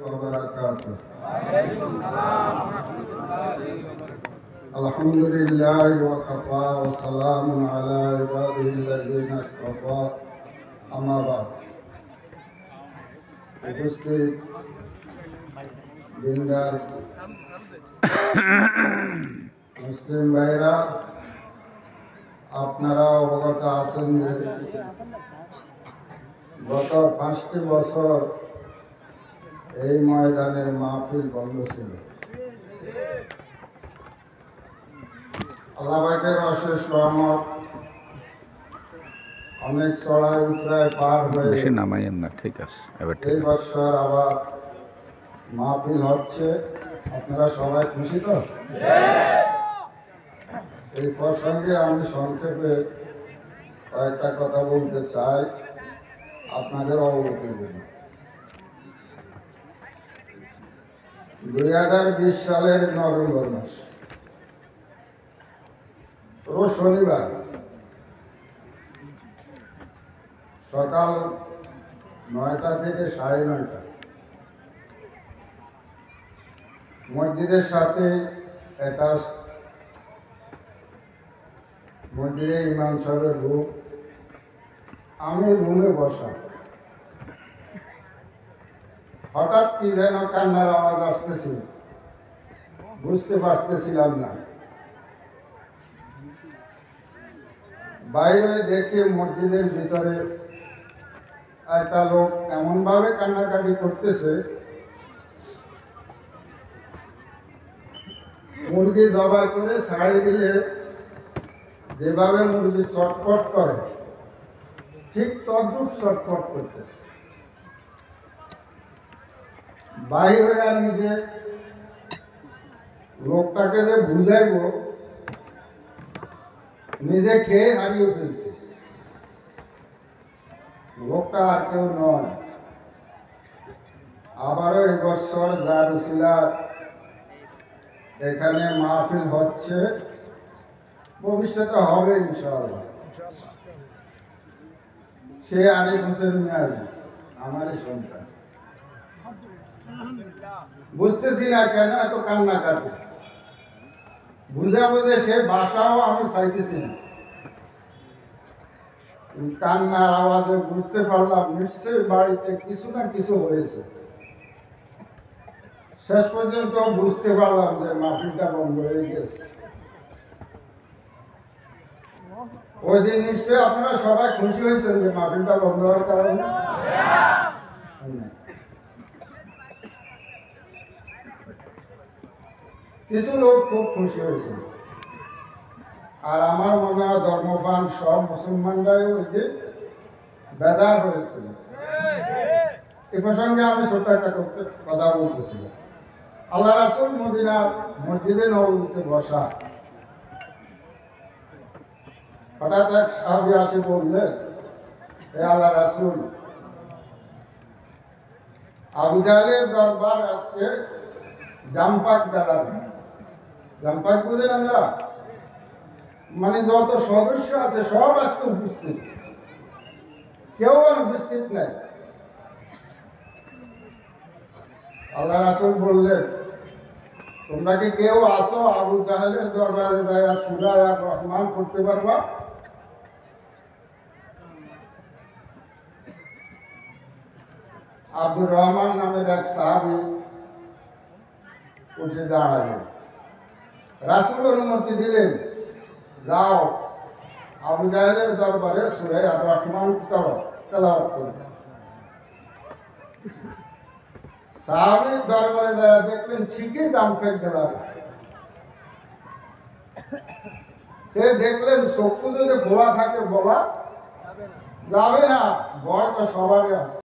وبركاته. الحمد لله وكفى وسلام على عباده الذين اصطفى أما بعد. উপস্থিত দিনদার মুসলিম ভাইরা, আপনারা অবগত আছেন যে গত 5টি বছর এই ময়দানের মাহফিল বন্ধ ছিল। আল্লাহ পাকের অশেষ রহমত, অনেক চড়াই উতরায় পার হয়ে ঠিক আছে, এই বছর আবার মাহফিল হচ্ছে। আপনারা সবাই খুশি তো? এই প্রসঙ্গে আমি সংক্ষেপে কয়েকটা কথা বলতে চাই আপনাদের অবগতির জন্য। 2020 সালের নভেম্বর মাস রোজ শনিবার সকাল 9টা থেকে 9:30 মসজিদের সাথে অ্যাটাচ মসজিদের ইমাম সাহেবের রুম, আমি রুমে বসা, হঠাৎ কি যেন কান্নার আওয়াজ আসতেছিল, বুঝতে পারতেছিলাম না। বাইরে দেখে মসজিদের ভিতরে একটা লোক এমন ভাবে কান্নাকাটি করতেছে, মুরগি জবাই করে ছাড়ি দিলে যেভাবে মুরগি চটপট করে ঠিক তদ্রুপ চটপট করতেছে। বাহির হয়ে নিজে লোকটাকে যে বুঝাইব, নিজে খেয়ে হারিয়ে ফেলছে। লোকটা আর কেউ নয়, আবারও এই বছর যার উসিলা এখানে মাহফিল হচ্ছে, ভবিষ্যতে হবে ইনশাআল্লাহ। সে আরিফ হোসেন মিয়াজি, আমারই সন্তান। বুঝতেছি না কেন এত কান্না কাটে, বুঝে বুঝে সে বাসাও আমি পাইতেছি না। কান্নার আওয়াজে বুঝতে পারলাম নিশ্চয়ই বাড়িতে কিছু না কিছু হয়েছে। শেষ পর্যন্ত বুঝতে পারলাম যে মাহফিলটা বন্ধ হয়ে গেছে। ওই দিন নিশ্চয়ই আপনারা সবাই খুশি হয়েছেন যে মাহফিলটা বন্ধ হওয়ার কারণে। কিছু লোক খুব খুশি হয়েছে, আর আমার মনে হয় ধর্মপান সব মুসলমানরাই ওই যে বেদার হয়েছিল। এ প্রসঙ্গে আমি ছোট্ট একটা কথা বলতেছিলাম। আল্লাহ রাসূল মদিনার মসজিদে নববীতে বসা, হঠাৎ এক সাহাবী আসে বললেন, হে আল্লাহ রাসূল, আবু জাহেলের দরবার আজকে জামপাক দাঁড়াবে। জামপাক বুঝেন আমরা, মানে যত সদস্য আছে সব আজকে উপস্থিত, কেউ আর উপস্থিত নাই। আল্লাহ রাসূল বললেন, তোমরা কি কেউ আসো আবু জাহেলের দরবারে যায় সূরা আর রহমান পড়তে পারবা? আব্দুর রহমান নামের এক সাহাবী উঠে দাঁড়ালেন। রাসূল অনুমতি দিলেন, যাও আবু জাহেলের দরবারে সূরা আর রহমান তেলাওয়াত করো। সাহাবীর দরবারে যায় দেখলেন ঠিকই জামপেক গেলার। সে দেখলেন চক্ষু যদি খোলা থাকে বলা যাবে না, ভয় তো সবারই আছে।